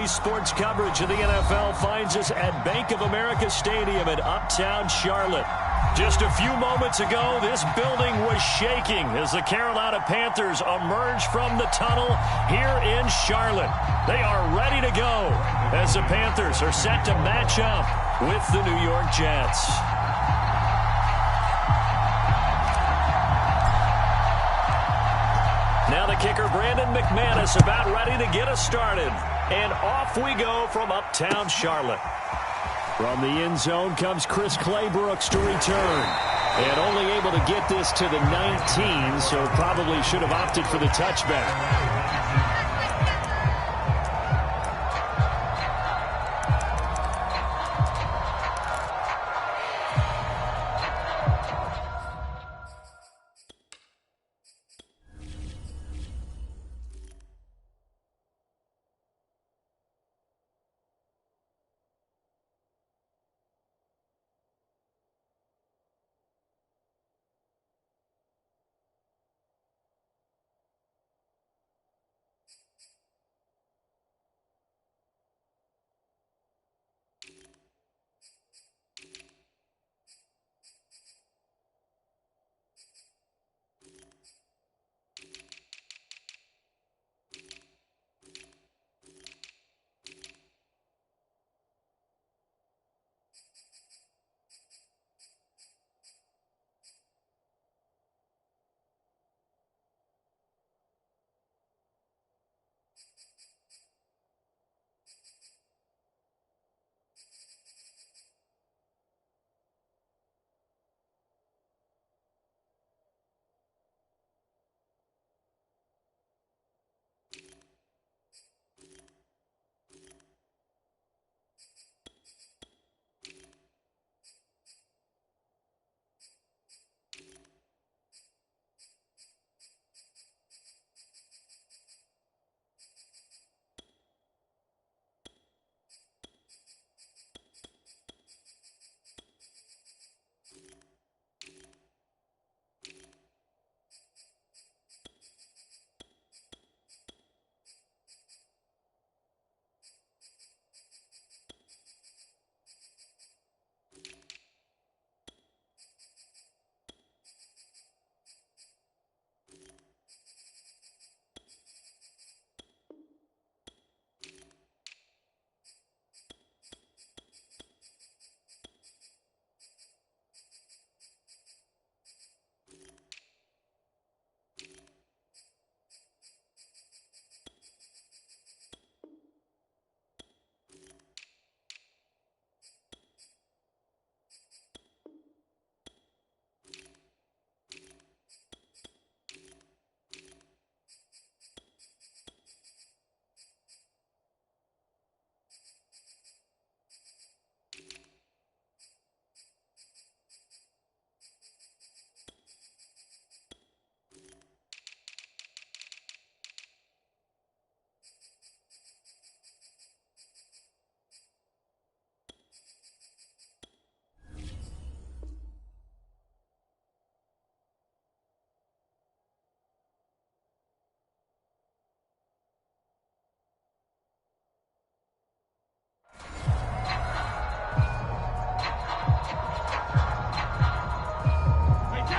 Today's sports coverage of the NFL finds us at Bank of America Stadium in Uptown Charlotte. Just a few moments ago, this building was shaking as the Carolina Panthers emerged from the tunnel here in Charlotte. They are ready to go as the Panthers are set to match up with the New York Jets. Now the kicker, Brandon McManus, about ready to get us started. And off we go from Uptown Charlotte. From the end zone comes Chris Claybrooks to return. And only able to get this to the 19, so probably should have opted for the touchback.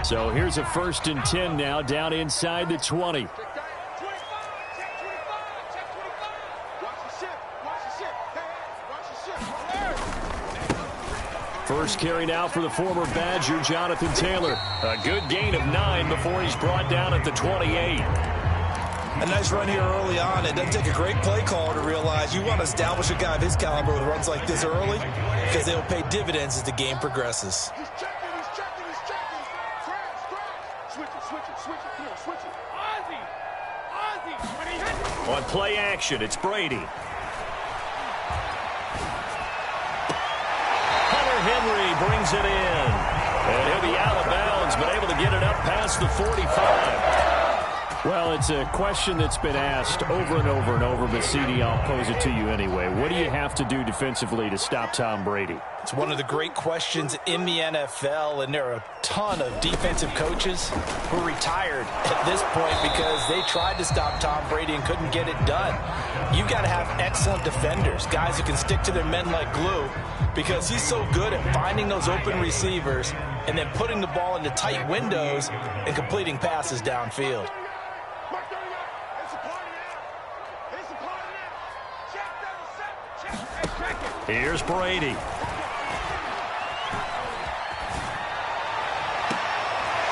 So here's a 1st and 10 now, down inside the 20. First carry now for the former Badger, Jonathan Taylor. A good gain of 9 before he's brought down at the 28. A nice run here early on. It doesn't take a great play caller to realize you want to establish a guy of his caliber with runs like this early because they'll pay dividends as the game progresses. On play action, it's Brady. Hunter Henry brings it in. And he'll be out of bounds, but able to get it up past the 45. Well, it's a question that's been asked over and over and over, but CD, I'll pose it to you anyway. What do you have to do defensively to stop Tom Brady? It's one of the great questions in the NFL, and there are a ton of defensive coaches who are retired at this point because they tried to stop Tom Brady and couldn't get it done. You've got to have excellent defenders, guys who can stick to their men like glue, because he's so good at finding those open receivers and then putting the ball into tight windows and completing passes downfield. Here's Brady.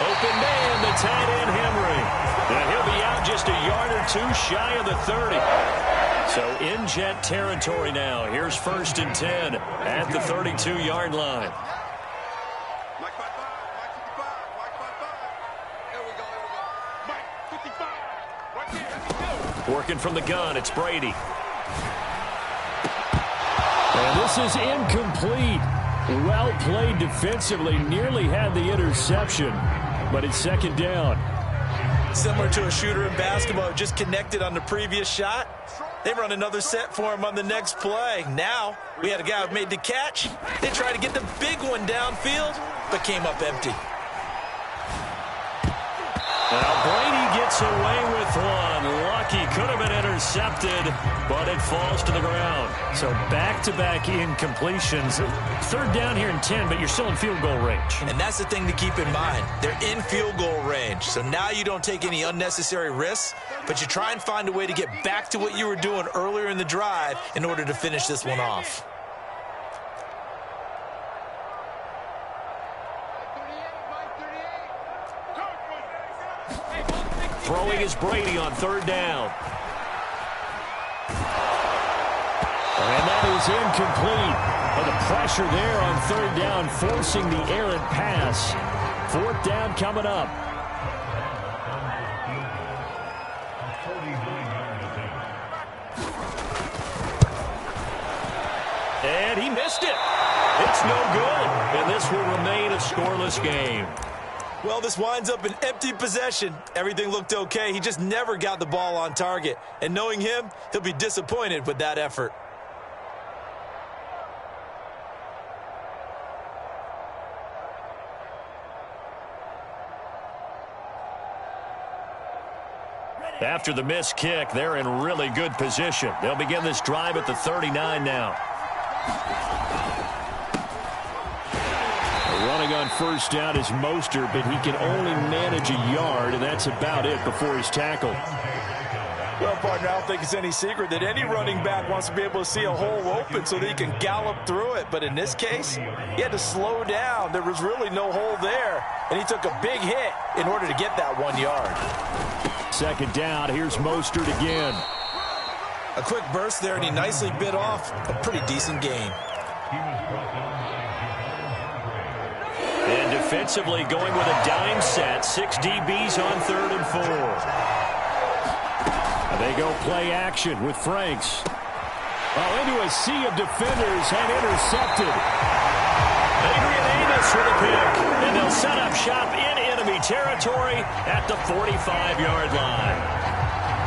Open man, the tight end Henry. And he'll be out just a yard or two shy of the 30. So in Jet territory now. Here's 1st and 10 at the 32-yard line. Working from the gun, it's Brady. And this is incomplete. Well played defensively. Nearly had the interception, but it's 2nd down. Similar to a shooter in basketball, just connected on the previous shot. They run another set for him on the next play. Now, we had a guy who made the catch. They tried to get the big one downfield, but came up empty. Now Brady gets away with one. Lucky, could have been intercepted, but it falls to the ground. So back-to-back incompletions. 3rd down here and 10, but you're still in field goal range. And that's the thing to keep in mind. They're in field goal range. So now you don't take any unnecessary risks, but you try and find a way to get back to what you were doing earlier in the drive in order to finish this one off. Throwing is Brady on 3rd down. And that is incomplete. But the pressure there on 3rd down, forcing the errant pass. 4th down coming up. And he missed it. It's no good. And this will remain a scoreless game. Well, this winds up an empty possession. Everything looked okay. He just never got the ball on target. And knowing him, he'll be disappointed with that effort. After the missed kick, they're in really good position. They'll begin this drive at the 39 now. Running on 1st down is Mostert, but he can only manage a yard, and that's about it before he's tackled. Well, partner, I don't think it's any secret that any running back wants to be able to see a hole open so that he can gallop through it. But in this case, he had to slow down. There was really no hole there, and he took a big hit in order to get that 1 yard. 2nd down, here's Mostert again. A quick burst there, and he nicely bit off a pretty decent gain. And defensively going with a dime set. 6 DBs on 3rd and 4. They go play action with Franks. Into a sea of defenders and intercepted. Adrian Amos with a pick. And they'll set up shop in enemy territory at the 45-yard line.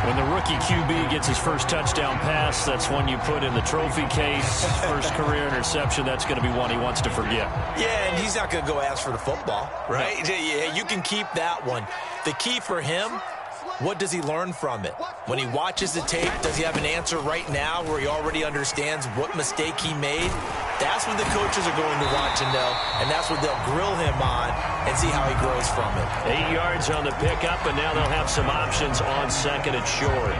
When the rookie QB gets his first touchdown pass, that's one you put in the trophy case. First career interception, that's going to be one he wants to forget. Yeah, and he's not going to go ask for the football, right? No. Yeah, you can keep that one. The key for him, what does he learn from it? When he watches the tape, does he have an answer right now where he already understands what mistake he made? That's what the coaches are going to want to know, and that's what they'll grill him on and see how he grows from it. 8 yards on the pickup, and now they'll have some options on 2nd and short.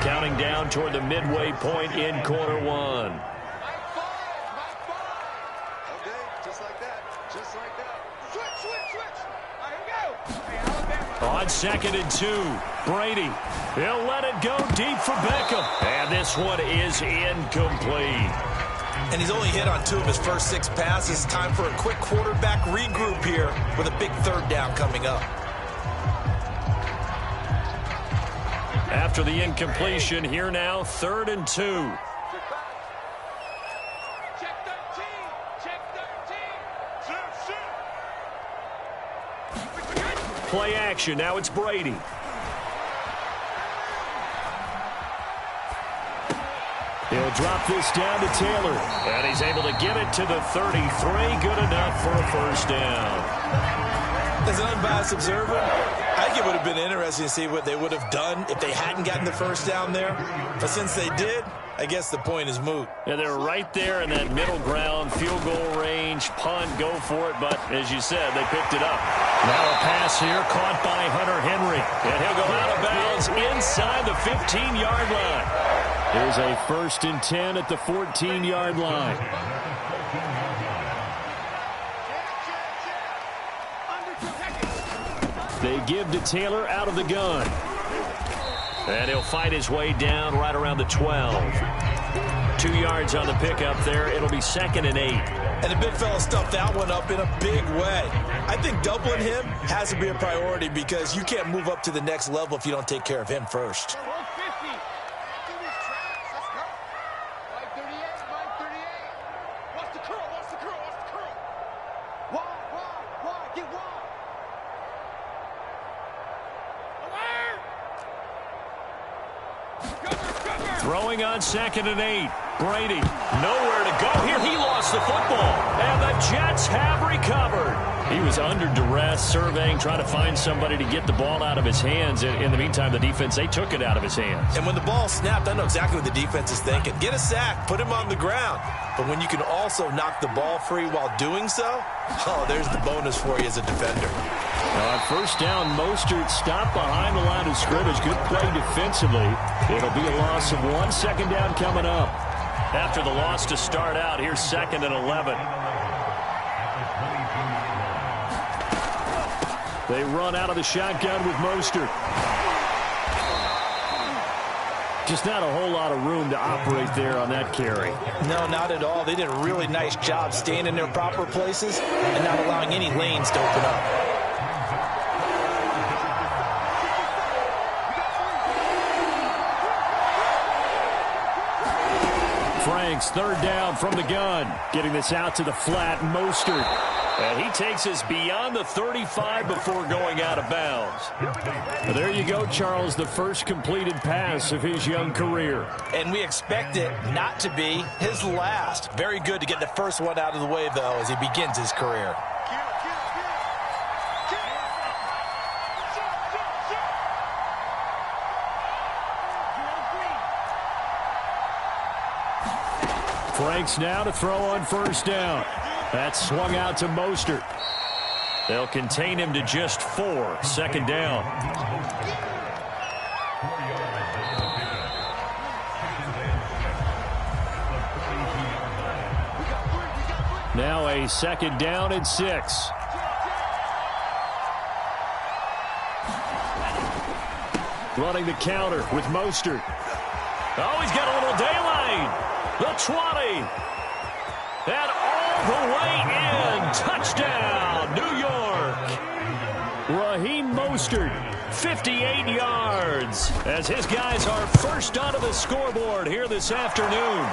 Counting down toward the midway point in quarter 1. On 2nd and 2, Brady. He'll let it go deep for Beckham. And this one is incomplete. And he's only hit on 2 of his first 6 passes. Time for a quick quarterback regroup here with a big 3rd down coming up. After the incompletion, here now, 3rd and 2. Check 13. Check 13. Play action. Now it's Brady. He'll drop this down to Taylor. And he's able to get it to the 33. Good enough for a first down. As an unbiased observer, I think it would have been interesting to see what they would have done if they hadn't gotten the first down there. But since they did, I guess the point is moot. Yeah, they're right there in that middle ground, field goal range, punt, go for it. But as you said, they picked it up. Now a pass here caught by Hunter Henry. And he'll go out of bounds inside the 15-yard line. Here's a 1st and 10 at the 14-yard line. They give to Taylor out of the gun. And he'll fight his way down right around the 12. 2 yards on the pickup there. It'll be 2nd and 8. And the big fella stuffed that one up in a big way. I think doubling him has to be a priority because you can't move up to the next level if you don't take care of him first. Throwing on 2nd and 8. Brady, nowhere to go here. He lost the football. And the Jets have recovered. He was under duress, surveying, trying to find somebody to get the ball out of his hands. In the meantime, the defense, they took it out of his hands. And when the ball snapped, I know exactly what the defense is thinking. Get a sack, put him on the ground. But when you can also knock the ball free while doing so, oh, there's the bonus for you as a defender. Now on first down, Mostert stopped behind the line of scrimmage. Good play defensively. It'll be a loss of 1. 2nd down coming up. After the loss to start out, here's 2nd and 11. They run out of the shotgun with Mostert. Just not a whole lot of room to operate there on that carry. No, not at all. They did a really nice job staying in their proper places and not allowing any lanes to open up. Franks, 3rd down from the gun. Getting this out to the flat, Mostert. And he takes us beyond the 35 before going out of bounds. But there you go, Charles, the first completed pass of his young career. And we expect it not to be his last. Very good to get the first one out of the way, though, as he begins his career. Franks now to throw on first down. That's swung out to Mostert. They'll contain him to just 4. 2nd down. Now a 2nd down and 6. Running the counter with Mostert. Oh, he's got a little daylight. The 20. And all the way in. Touchdown, New York. Raheem Mostert, 58 yards. As his guys are first onto the scoreboard here this afternoon.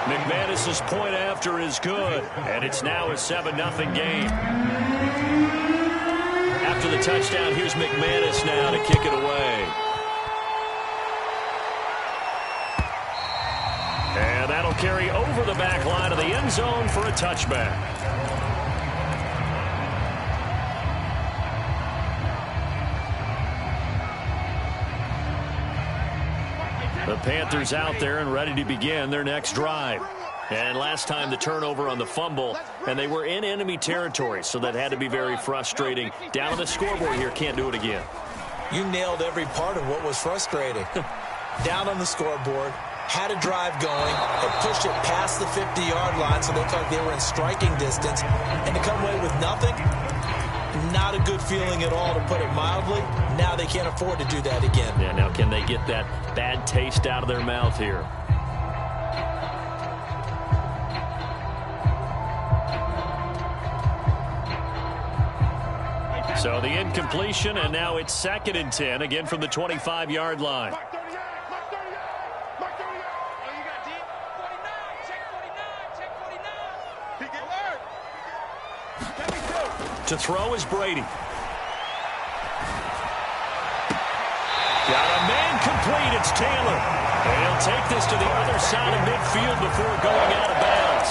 McManus's point after is good. And it's now a 7-0 game. After the touchdown, here's McManus now to kick it away. And that'll carry over the back line of the end zone for a touchback. The Panthers out there and ready to begin their next drive. And last time the turnover on the fumble, and they were in enemy territory, so that had to be very frustrating. Down on the scoreboard here, can't do it again. You nailed every part of what was frustrating. Down on the scoreboard. Had a drive going, had pushed it past the 50-yard line so they looked like they were in striking distance, and to come away with nothing, not a good feeling at all, to put it mildly. Now they can't afford to do that again. Yeah, now can they get that bad taste out of their mouth here? So the incompletion, and now it's 2nd and 10, again from the 25-yard line. To throw is Brady. Got a man complete. It's Taylor. And he'll take this to the other side of midfield before going out of bounds.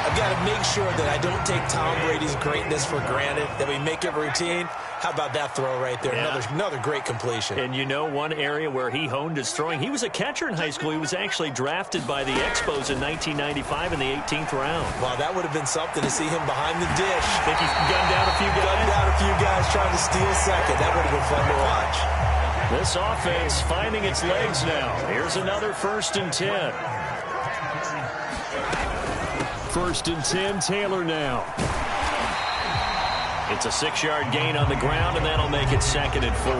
I've got to make sure that I don't take Tom Brady's greatness for granted, that we make it routine. How about that throw right there? Yeah. Another great completion. And you know one area where he honed his throwing? He was a catcher in high school. He was actually drafted by the Expos in 1995 in the 18th round. Wow, that would have been something to see him behind the dish. Think he's gunned down a few guys? Gunned down a few guys trying to steal second. That would have been fun to watch. This offense finding its legs now. Here's another 1st and 10. 1st and 10, Taylor now. It's a 6-yard gain on the ground, and that'll make it 2nd and 4.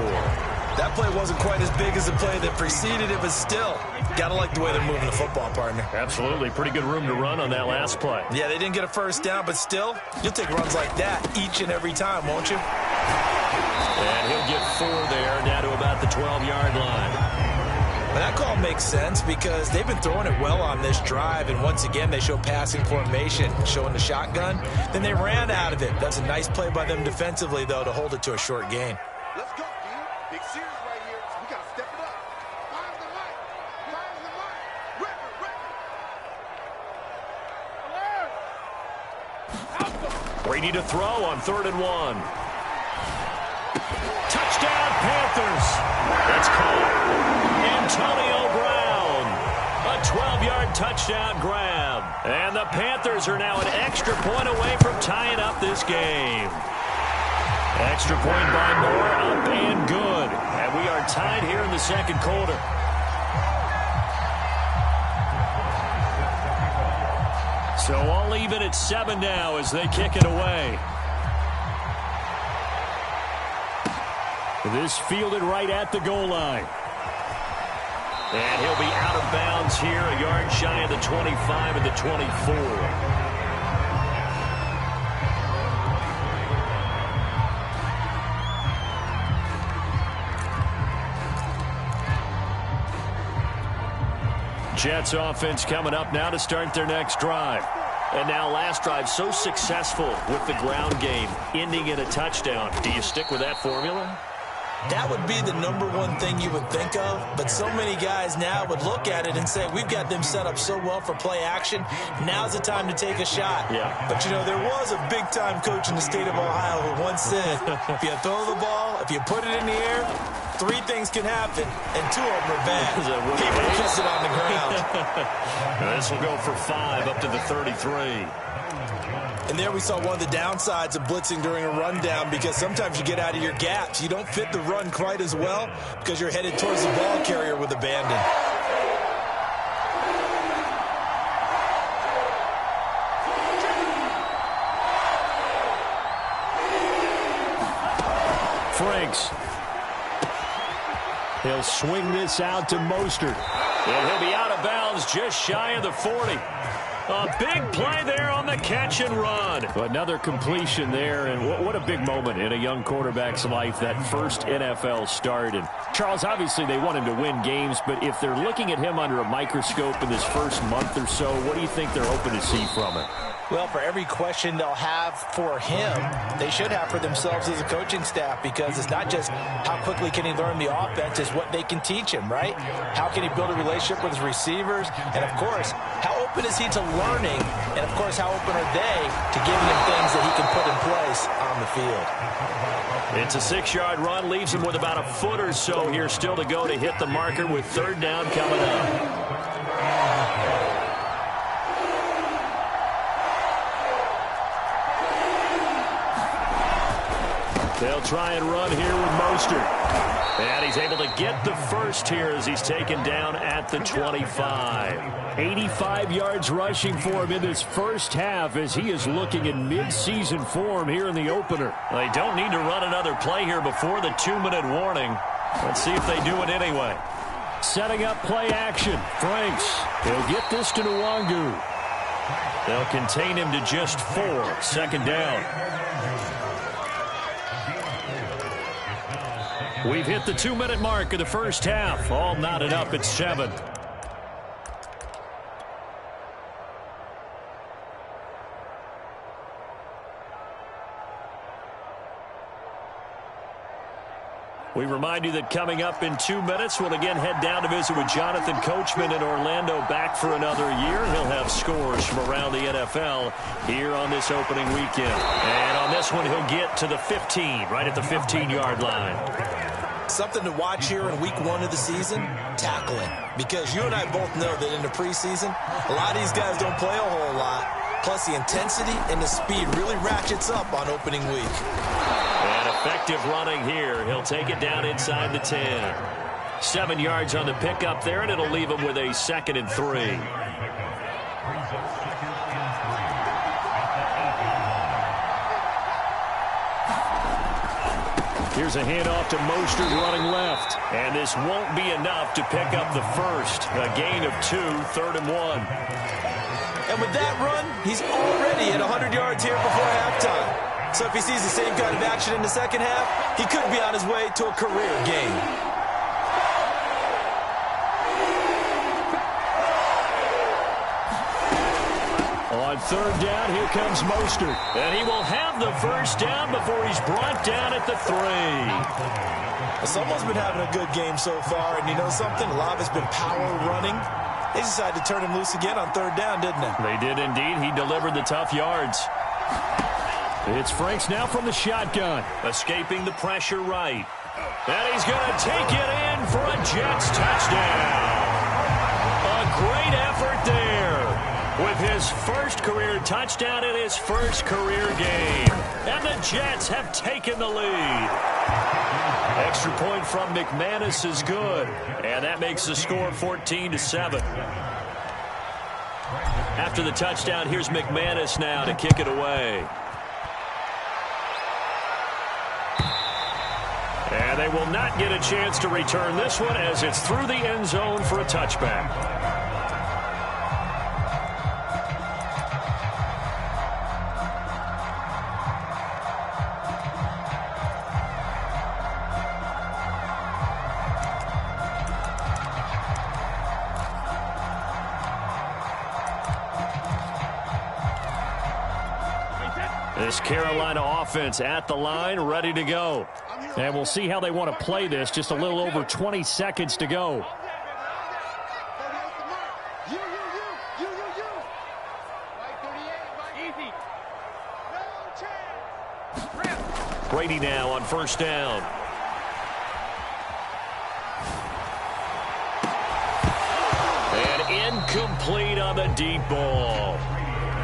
That play wasn't quite as big as the play that preceded it, but still, gotta like the way they're moving the football, partner. Absolutely. Pretty good room to run on that last play. Yeah, they didn't get a first down, but still, you'll take runs like that each and every time, won't you? And he'll get 4 there, down to about the 12-yard line. But that call makes sense because they've been throwing it well on this drive, and once again, they show passing formation, showing the shotgun. Then they ran out of it. That's a nice play by them defensively, though, to hold it to a short gain. Let's go, dude. Big series right here. We got to step it up. Find the light. Find the light. Record. Brady to throw on 3rd and 1. Touchdown, Panthers. That's caught. Antonio Brown. A 12-yard touchdown grab. And the Panthers are now an extra point away from tying up this game. Extra point by Moore, up and good. And we are tied here in the 2nd quarter. So all even at 7 now as they kick it away. This fielded right at the goal line. And he'll be out of bounds here, a yard shy of the 25 and the 24. Jets offense coming up now to start their next drive. And now last drive so successful with the ground game, ending in a touchdown. Do you stick with that formula? That would be the #1 thing you would think of, but so many guys now would look at it and say, we've got them set up so well for play action, now's the time to take a shot. Yeah. But, you know, there was a big-time coach in the state of Ohio who once said, if you throw the ball, if you put it in the air, 3 things can happen, and 2 of them are bad. Keep it kissing on the ground. This will go for 5 up to the 33. And there we saw one of the downsides of blitzing during a rundown because sometimes you get out of your gaps. You don't fit the run quite as well because you're headed towards the ball carrier with abandon. Franks. He'll swing this out to Mostert. And he'll be out of bounds just shy of the 40. A big play there on the catch and run. Another completion there, and what a big moment in a young quarterback's life, that first NFL start. And Charles, obviously they want him to win games, but if they're looking at him under a microscope in this first month or so, what do you think they're hoping to see from it? Well, for every question they'll have for him, they should have for themselves as a coaching staff, because it's not just how quickly can he learn the offense, it's what they can teach him, right? How can he build a relationship with his receivers? And, of course, how open is he to learning? And, of course, how open are they to giving him things that he can put in place on the field? It's a 6-yard run, leaves him with about a foot or so here still to go to hit the marker with 3rd down coming up. They'll try and run here with Mostert. And he's able to get the first here as he's taken down at the 25. 85 yards rushing for him in this first half as he is looking in mid-season form here in the opener. They don't need to run another play here before the 2-minute warning. Let's see if they do it anyway. Setting up play action. Franks. He'll get this to Nwangu. They'll contain him to just 4. 2nd down. We've hit the 2-minute mark of the first half. All knotted up at 7. We remind you that coming up in 2 minutes, we'll again head down to visit with Jonathan Coachman in Orlando, back for another year. He'll have scores from around the NFL here on this opening weekend. And on this one, he'll get to the 15, right at the 15-yard line. Something to watch here in week 1 of the season, tackling. Because you and I both know that in the preseason, a lot of these guys don't play a whole lot. Plus, the intensity and the speed really ratchets up on opening week. And effective running here. He'll take it down inside the 10. 7 yards on the pickup there, and it'll leave him with a 2nd and 3. Here's a handoff to Mostert running left. And this won't be enough to pick up the first. A gain of 2, 3rd and 1. And with that run, he's already at 100 yards here before halftime. So if he sees the same kind of action in the second half, he could be on his way to a career game. On 3rd down, here comes Mostert. And he will have the first down before he's brought down at the 3. Someone's been having a good game so far, and you know something? A lot of it's been power running. They decided to turn him loose again on 3rd down, didn't they? They did indeed. He delivered the tough yards. It's Franks now from the shotgun. Escaping the pressure right. And he's going to take it in for a Jets touchdown. A great effort there with his first career touchdown in his first career game. And the Jets have taken the lead. Extra point from McManus is good. And that makes the score 14-7. After the touchdown, here's McManus now to kick it away. And they will not get a chance to return this one as it's through the end zone for a touchback. This Carolina offense at the line, ready to go. And we'll see how they want to play this. Just a little over 20 seconds to go. Brady now on 1st down. And incomplete on the deep ball.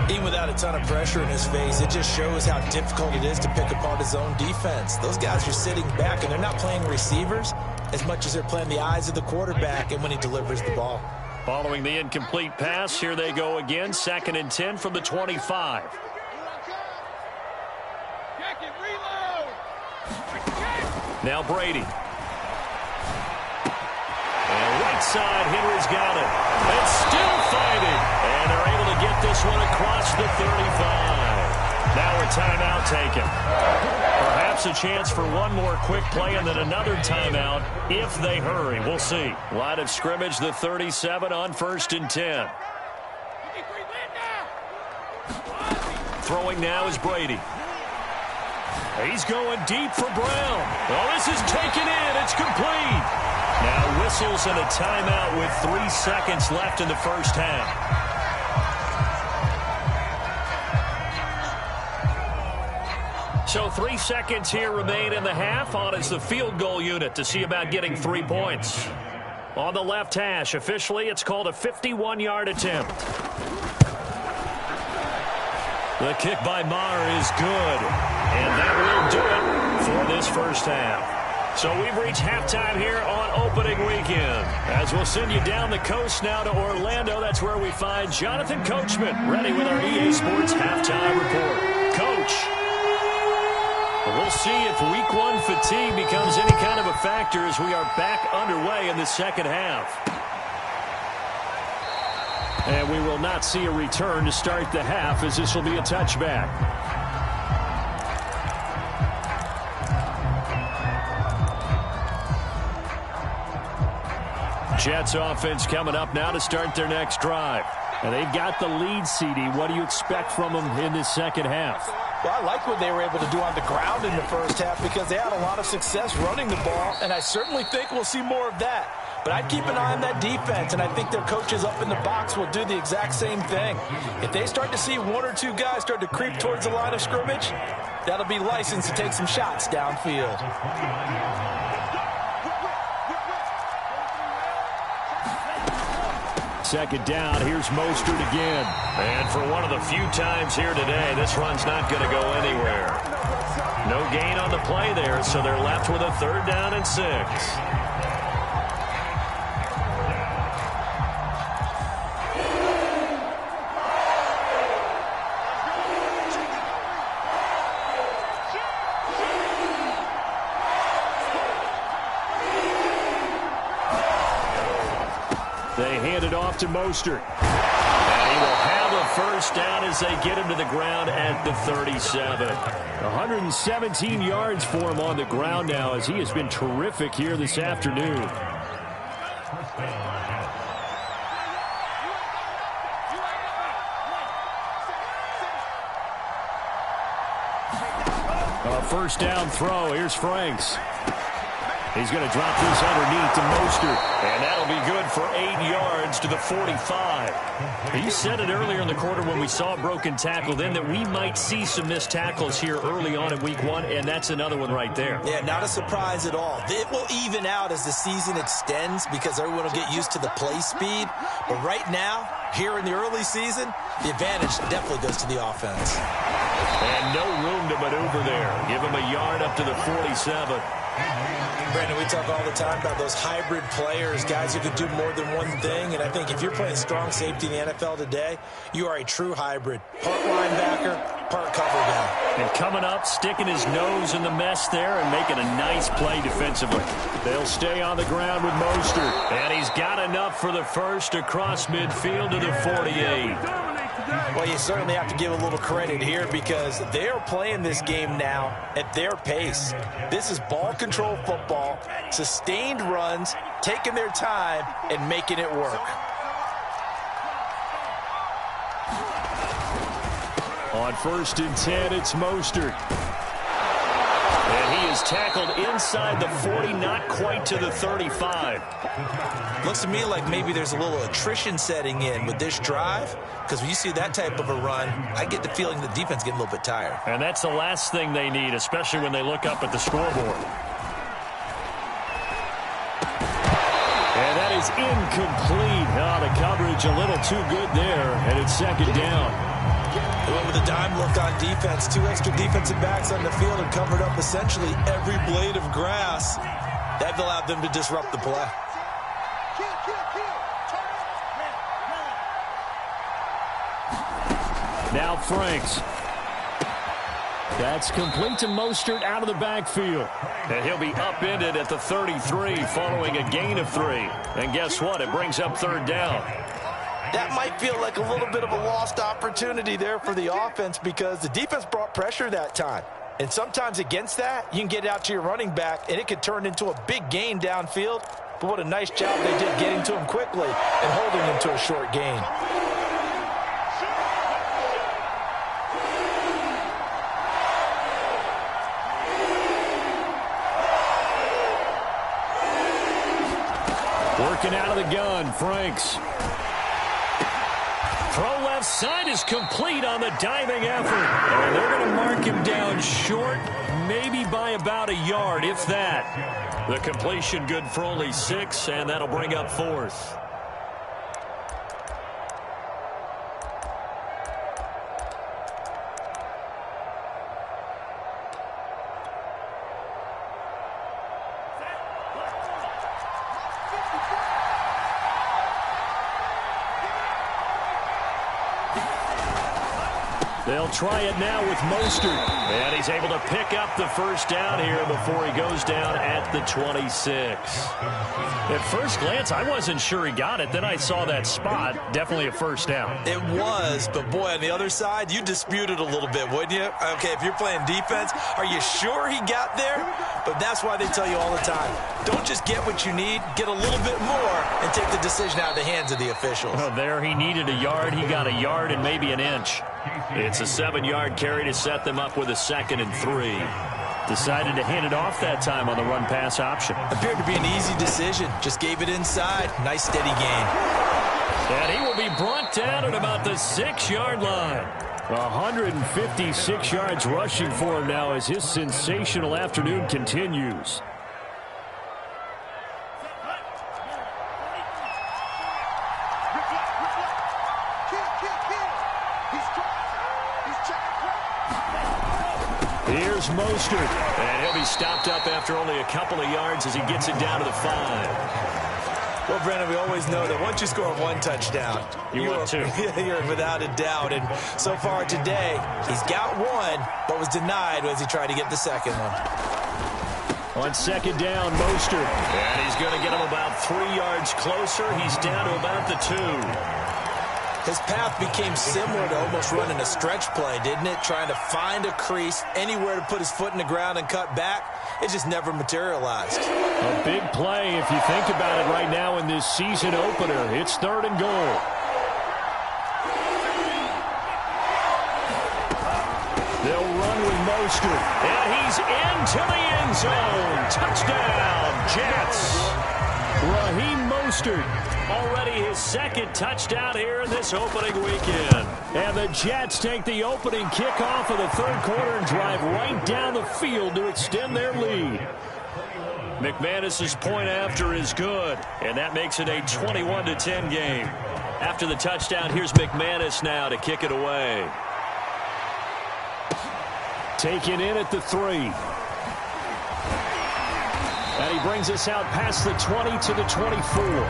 Even without a ton of pressure in his face, it just shows how difficult it is to pick apart his own defense. Those guys are sitting back, and they're not playing receivers as much as they're playing the eyes of the quarterback and when he delivers the ball. Following the incomplete pass, here they go again. 2nd and 10 from the 25. Now Brady. And right side, Henry's got it. And still fighting. And they're able to get this one across the 35. Now a timeout taken. Perhaps a chance for one more quick play and then another timeout if they hurry. We'll see. Line of scrimmage, the 37 on 1st and 10. Throwing now is Brady. He's going deep for Brown. Oh, this is taken in. It's complete. Now whistles and a timeout with 3 seconds left in the first half. So 3 seconds here remain in the half. On is the field goal unit to see about getting 3 points. On the left hash, officially it's called a 51-yard attempt. The kick by Maher is good. And that will do it for this first half. So we've reached halftime here on opening weekend. As we'll send you down the coast now to Orlando. That's where we find Jonathan Coachman ready with our EA Sports halftime report. Coach, we'll see if week 1 fatigue becomes any kind of a factor as we are back underway in the second half. And we will not see a return to start the half as this will be a touchback. Jets offense coming up now to start their next drive. And they've got the lead, CD. What do you expect from them in this second half? Well, I like what they were able to do on the ground in the first half because they had a lot of success running the ball, and I certainly think we'll see more of that. But I'd keep an eye on that defense, and I think their coaches up in the box will do the exact same thing. If they start to see one or two guys start to creep towards the line of scrimmage, that'll be license to take some shots downfield. Second down, here's Mostert again. And for one of the few times here today, this run's not going to go anywhere. No gain on the play there, so they're left with a 3rd down and 6. They hand it off to Mostert. And he will have a 1st down as they get him to the ground at the 37. 117 yards for him on the ground now as he has been terrific here this afternoon. A 1st down throw. Here's Franks. He's going to drop this underneath to Mostert, and that'll be good for 8 yards to the 45. He said it earlier in the quarter when we saw a broken tackle then that we might see some missed tackles here early on in week 1, and that's another one right there. Yeah, not a surprise at all. It will even out as the season extends because everyone will get used to the play speed. But right now, here in the early season, the advantage definitely goes to the offense. And no room to maneuver there. Give him a yard up to the 47. Brandon, we talk all the time about those hybrid players, guys who can do more than one thing. And I think if you're playing strong safety in the NFL today, you are a true hybrid. Part linebacker, part cover guy. And coming up, sticking his nose in the mess there and making a nice play defensively. They'll stay on the ground with Mostert. And he's got enough for the 1st across midfield to the 48. Well, you certainly have to give a little credit here because they're playing this game now at their pace. This is ball control football, sustained runs, taking their time, and making it work. On 1st and 10, it's Mostert. And he is tackled inside the 40, not quite to the 35. Looks to me like maybe there's a little attrition setting in with this drive, because when you see that type of a run, I get the feeling the defense getting a little bit tired. And that's the last thing they need, especially when they look up at the scoreboard. And that is incomplete. Oh, the coverage a little too good there, and it's 2nd down. They went with a dime look on defense. 2 extra defensive backs on the field and covered up essentially every blade of grass. That allowed them to disrupt the play. Now Franks. That's complete to Mostert out of the backfield. And he'll be upended at the 33 following a gain of 3. And guess what? It brings up 3rd down. That might feel like a little bit of a lost opportunity there for the offense because the defense brought pressure that time. And sometimes against that, you can get out to your running back, and it could turn into a big gain downfield. But what a nice job they did getting to him quickly and holding him to a short gain. Working out of the gun, Franks. Throw left side is complete on the diving effort. And they're going to mark him down short, maybe by about a yard, if that. The completion good for only 6, and that'll bring up 4th. They'll try it now with Mostert. And he's able to pick up the 1st down here before he goes down at the 26. At first glance, I wasn't sure he got it. Then I saw that spot. Definitely a 1st down. It was, but boy, on the other side, you dispute it a little bit, wouldn't you? Okay, if you're playing defense, are you sure he got there? But that's why they tell you all the time, don't just get what you need, get a little bit more and take the decision out of the hands of the officials. Well, there he needed a yard. He got a yard and maybe an inch. It's a 7-yard carry to set them up with a 2nd and 3. Decided to hand it off that time on the run-pass option. Appeared to be an easy decision. Just gave it inside. Nice steady gain. And he will be brought down at about the 6-yard line. 156 yards rushing for him now as his sensational afternoon continues. Here's Mostert, and he'll be stopped up after only a couple of yards as he gets it down to the 5. Well, Brandon, we always know that once you score one touchdown, you want two. You're without a doubt. And so far today, he's got one, but was denied as he tried to get the second one. On 2nd down, Mostert. And he's going to get him about 3 yards closer. He's down to about the 2. His path became similar to almost running a stretch play, didn't it? Trying to find a crease, anywhere to put his foot in the ground and cut back. It just never materialized. A big play if you think about it right now in this season opener. It's 3rd and goal. They'll run with Mostert. And he's into the end zone. Touchdown, Jets. Raheem Mostert. Already his 2nd touchdown here in this opening weekend. And the Jets take the opening kickoff of the 3rd quarter and drive right down the field to extend their lead. McManus's point after is good, and that makes it a 21-10 game. After the touchdown, here's McManus now to kick it away. Taken in at the 3. And he brings us out past the 20 to the 24.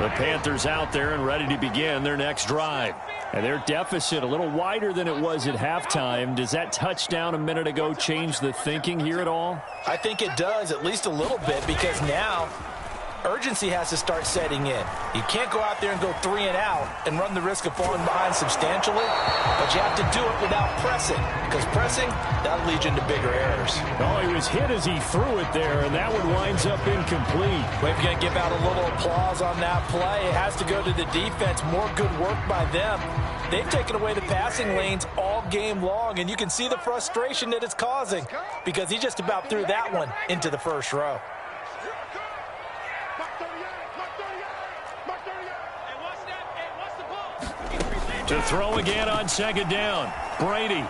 The Panthers out there and ready to begin their next drive. And their deficit a little wider than it was at halftime. Does that touchdown a minute ago change the thinking here at all? I think it does, at least a little bit, because now urgency has to start setting in. You can't go out there and go 3 and out and run the risk of falling behind substantially, but you have to do it without pressing, because pressing, that'll lead you into bigger errors. Oh, he was hit as he threw it there, and that one winds up incomplete. Well, if you're going to give out a little applause on that play, it has to go to the defense. More good work by them. They've taken away the passing lanes all game long, and you can see the frustration that it's causing, because he just about threw that one into the first row. To throw again on 2nd down. Brady.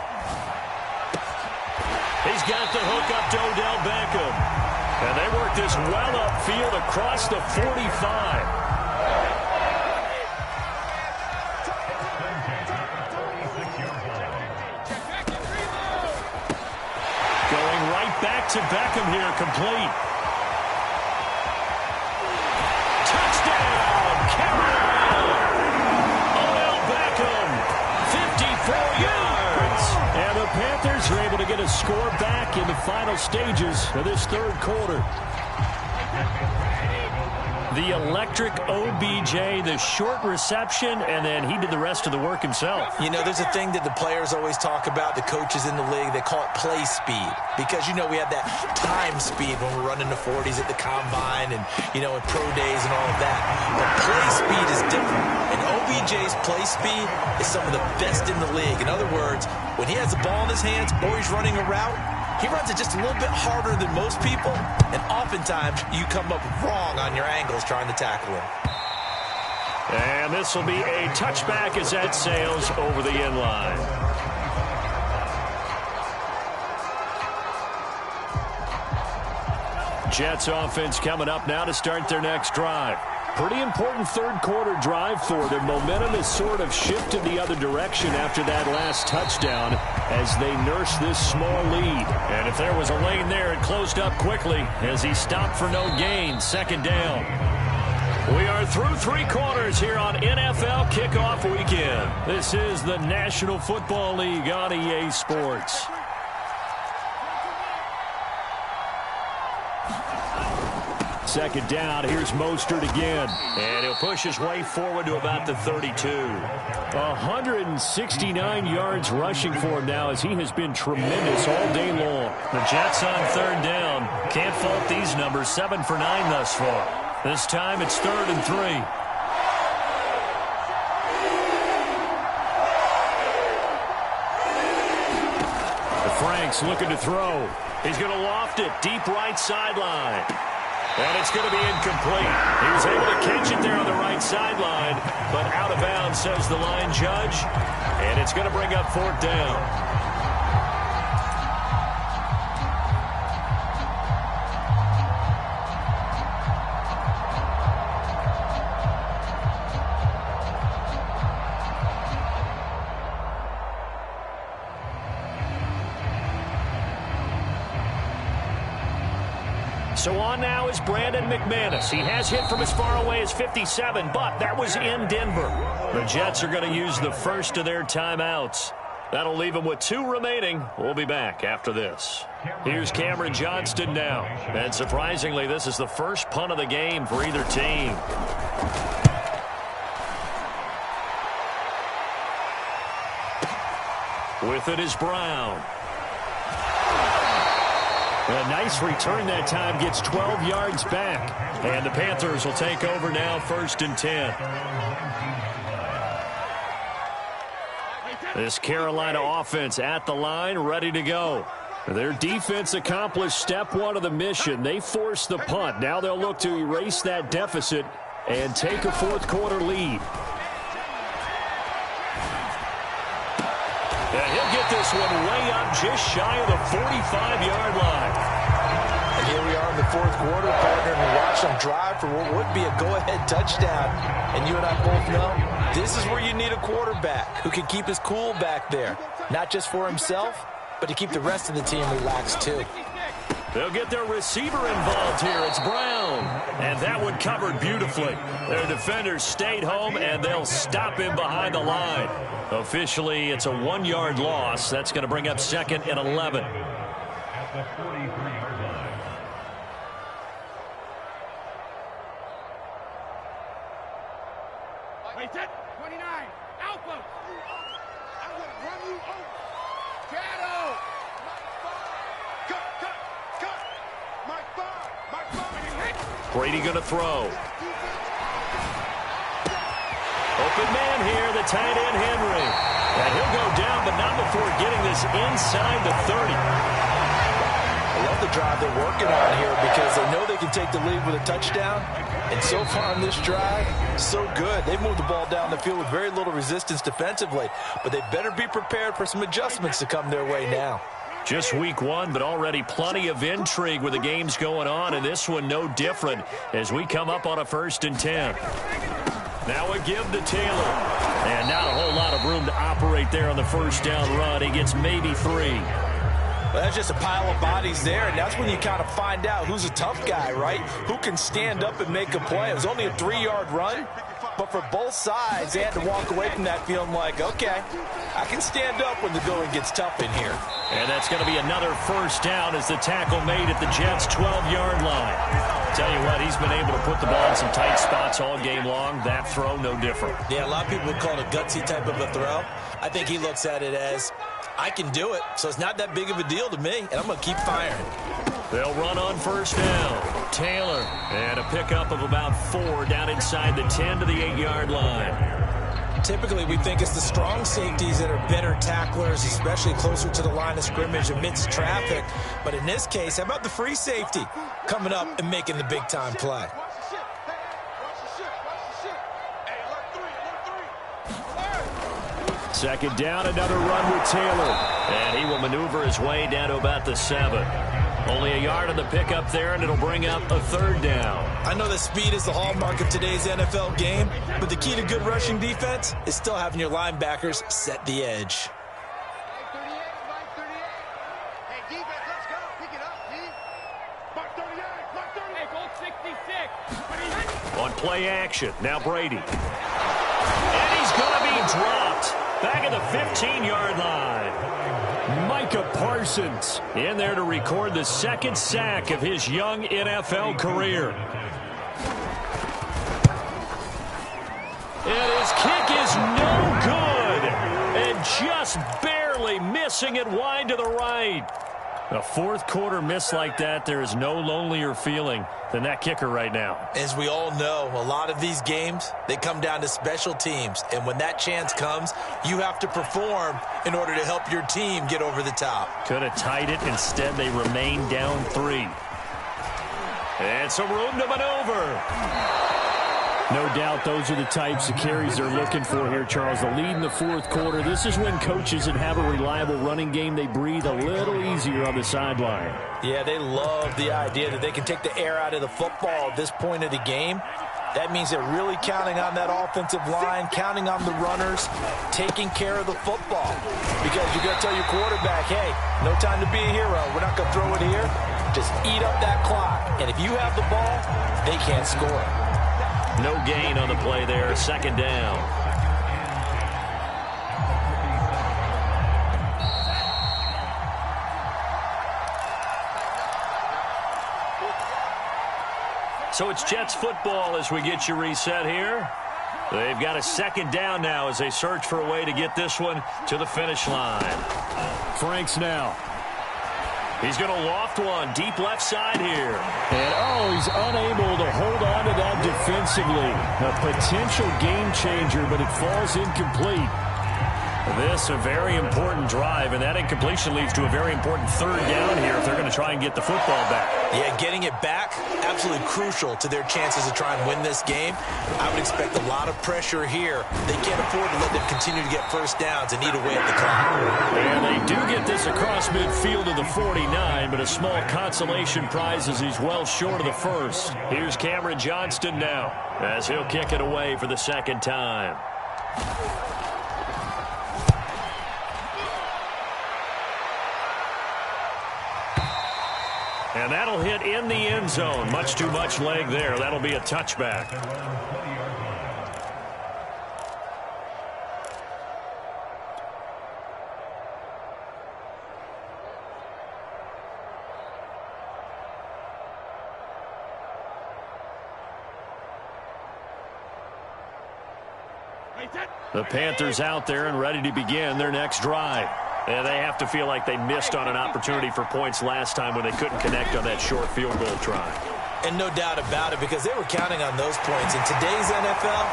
He's got the hook up to Odell Beckham. And they work this well upfield across the 45. Going right back to Beckham here, complete. Touchdown, Carolina! Odell Beckham, 54 yards. And the Panthers are able to get a score back in the final stages of this 3rd quarter. The electric OBJ, the short reception, and then he did the rest of the work himself. You know, there's a thing that the players always talk about, the coaches in the league, they call it play speed. Because, you know, we have that time speed when we're running the 40s at the combine and, you know, in pro days and all of that. But play speed is different. And OBJ's play speed is some of the best in the league. In other words, when he has the ball in his hands or he's running a route, he runs it just a little bit harder than most people, and oftentimes you come up wrong on your angles trying to tackle him. And this will be a touchback as that sails over the end line. Jets offense coming up now to start their next drive. Pretty important 3rd quarter drive for them. Momentum has sort of shifted the other direction after that last touchdown as they nurse this small lead. And if there was a lane there, it closed up quickly as he stopped for no gain. 2nd down. We are through 3 quarters here on NFL Kickoff Weekend. This is the National Football League on EA Sports. Second down, here's Mostert again. And he'll push his way forward to about the 32. 169 yards rushing for him now as he has been tremendous all day long. The Jets on 3rd down. Can't fault these numbers. 7 for 9 thus far. This time it's 3rd and 3. Franks looking to throw. He's going to loft it deep right sideline. And it's going to be incomplete. He was able to catch it there on the right sideline, but out of bounds, says the line judge. And it's going to bring up 4th down. So on now is Brandon McManus. He has hit from as far away as 57, but that was in Denver. The Jets are going to use the first of their timeouts. That'll leave them with 2 remaining. We'll be back after this. Here's Cameron Johnston now. And surprisingly, this is the first punt of the game for either team. With it is Brown. A nice return that time, gets 12 yards back. And the Panthers will take over now, 1st and 10. This Carolina offense at the line, ready to go. Their defense accomplished step 1 of the mission. They forced the punt. Now they'll look to erase that deficit and take a 4th quarter lead. And he'll get this one way up just shy of the 45-yard line. And here we are in the 4th quarter, partner, and we watch them drive for what would be a go-ahead touchdown. And you and I both know this is where you need a quarterback who can keep his cool back there. Not just for himself, but to keep the rest of the team relaxed too. They'll get their receiver involved here. It's Brown. And that one covered beautifully. Their defenders stayed home, and they'll stop him behind the line. Officially, it's a 1-yard loss. That's going to bring up 2nd and 11. At the 43-yard line. Wait, 29. Alpha. I will run you over. Shadow. Cut. My 5. Brady going to throw. Open man here, the tight end Henry. And he'll go down, but not before getting this inside the 30. I love the drive they're working on here because they know they can take the lead with a touchdown. And so far on this drive, so good. They've moved the ball down the field with very little resistance defensively. But they better be prepared for some adjustments to come their way now. Just week 1, but already plenty of intrigue with the games going on. And this one no different as we come up on a 1st and 10. Now a give to Taylor. And not a whole lot of room to operate there on the 1st down run. He gets maybe 3. Well, that's just a pile of bodies there, and that's when you kind of find out who's a tough guy, right? Who can stand up and make a play. It was only a 3-yard run, but for both sides, they had to walk away from that feeling like, okay, I can stand up when the going gets tough in here. And that's going to be another 1st down as the tackle made at the Jets' 12-yard line. Tell you what, he's been able to put the ball in some tight spots all game long. That throw, no different. Yeah, a lot of people would call it a gutsy type of a throw. I think he looks at it as, I can do it, so it's not that big of a deal to me, and I'm going to keep firing. They'll run on 1st down. Taylor, and a pickup of about 4 down inside the 10 to the 8-yard line. Typically, we think it's the strong safeties that are better tacklers, especially closer to the line of scrimmage amidst traffic. But in this case, how about the free safety coming up and making the big-time play? Second down, another run with Taylor. And he will maneuver his way down to about the 7. Only a yard on the pickup there, and it'll bring up a 3rd down. I know that speed is the hallmark of today's NFL game, but the key to good rushing defense is still having your linebackers set the edge. Hey, defense, let's go. Pick it up, D. Mark 38. Mark 38. Hey, goal 66. On play action, now Brady. And he's going to be dropped back at the 15-yard line. Micah Parsons in there to record the 2nd sack of his young NFL career. And his kick is no good. And just barely missing it wide to the right. A fourth quarter miss like that, there is no lonelier feeling than that kicker right now. As we all know, a lot of these games, they come down to special teams. And when that chance comes, you have to perform in order to help your team get over the top. Could have tied it. Instead, they remain down 3. And some room to maneuver. No doubt those are the types of carries they're looking for here, Charles. The lead in the fourth quarter. This is when coaches that have a reliable running game, they breathe a little easier on the sideline. Yeah, they love the idea that they can take the air out of the football at this point of the game. That means they're really counting on that offensive line, counting on the runners, taking care of the football. Because you're going to tell your quarterback, hey, no time to be a hero. We're not going to throw it here. Just eat up that clock. And if you have the ball, they can't score. No gain on the play there. Second down. So it's Jets football as we get you reset here. They've got a second down now as they search for a way to get this one to the finish line. Franks now. He's going to loft one deep left side here. And, he's unable to hold on to that defensively. A potential game changer, but it falls incomplete. This a very important drive, and that incompletion leads to a very important third down here if they're going to try and get the football back. Yeah, getting it back, absolutely crucial to their chances to try and win this game. I would expect a lot of pressure here. They can't afford to let them continue to get first downs and eat away at the clock. And they do get this across midfield to the 49, but a small consolation prize as he's well short of the first. Here's Cameron Johnston now as he'll kick it away for the second time. And that'll hit in the end zone. Much too much leg there. That'll be a touchback. The Panthers out there and ready to begin their next drive. And they have to feel like they missed on an opportunity for points last time when they couldn't connect on that short field goal try. And no doubt about it, because they were counting on those points. In today's NFL,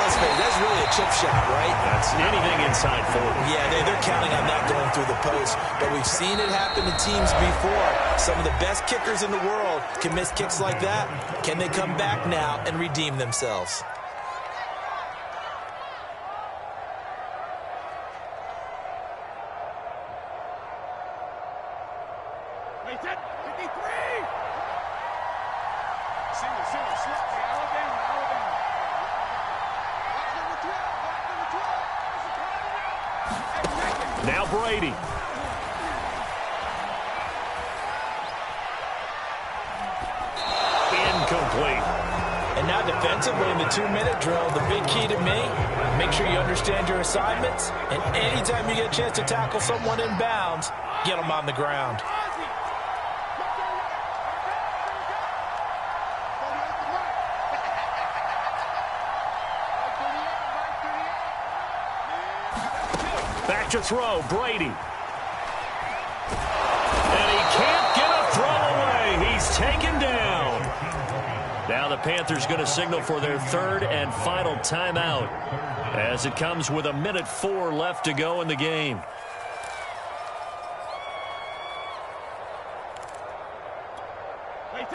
let's face it, that's really a chip shot, right? That's anything inside 40. Yeah, they're counting on that going through the post. But we've seen it happen to teams before. Some of the best kickers in the world can miss kicks like that. Can they come back now and redeem themselves? Now Brady. Incomplete. And now defensively in the 2-minute drill, the big key to me, make sure you understand your assignments. And anytime you get a chance to tackle someone in bounds, get them on the ground. Back to throw, Brady. And he can't get a throw away. He's taken down. Now the Panthers going to signal for their third and final timeout as it comes with 1:04 left to go in the game.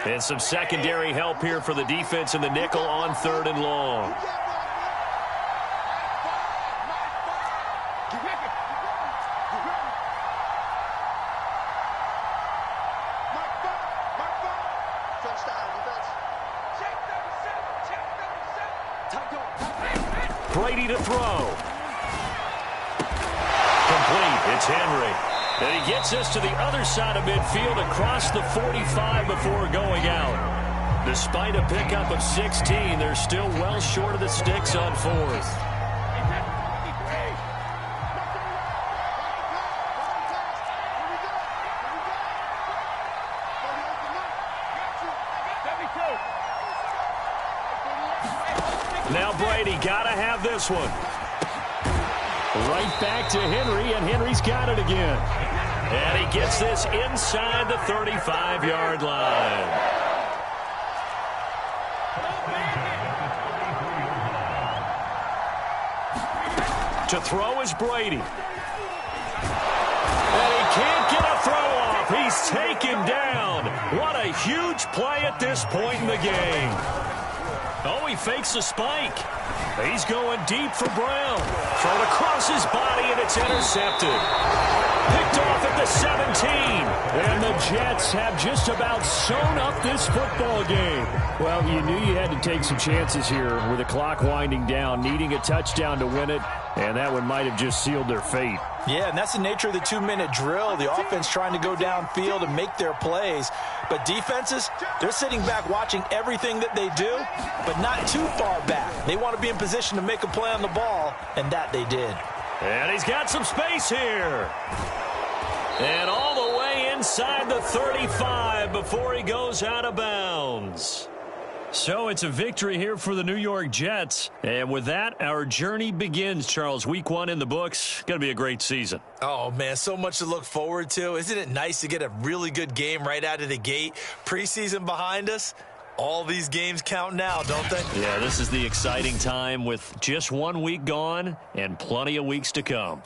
And some secondary help here for the defense in the nickel on 3rd and long. Brady to throw. Complete. It's Henry. And he gets this to the other side of midfield across the 45 before going out. Despite a pickup of 16, they're still well short of the sticks on 4th. Now Brady got to have this one. Right back to Henry, and Henry's got it again. And he gets this inside the 35-yard line. To throw is Brady. And he can't get a throw off. He's taken down. What a huge play at this point in the game. Oh, he fakes a spike. He's going deep for Brown. Thrown across his body, and it's intercepted. Picked off at the 17. And the Jets have just about sewn up this football game. Well, you knew you had to take some chances here with the clock winding down, needing a touchdown to win it, and that one might have just sealed their fate. Yeah, and that's the nature of the 2-minute drill. The offense trying to go downfield and make their plays. But defenses, they're sitting back watching everything that they do, but not too far back. They want to be in position to make a play on the ball, and that they did. And he's got some space here. And all the way inside the 35 before he goes out of bounds. So it's a victory here for the New York Jets. And with that, our journey begins, Charles. Week 1 in the books. Going to be a great season. Oh, man, so much to look forward to. Isn't it nice to get a really good game right out of the gate? Preseason behind us. All these games count now, don't they? Yeah, this is the exciting time with just 1 week gone and plenty of weeks to come.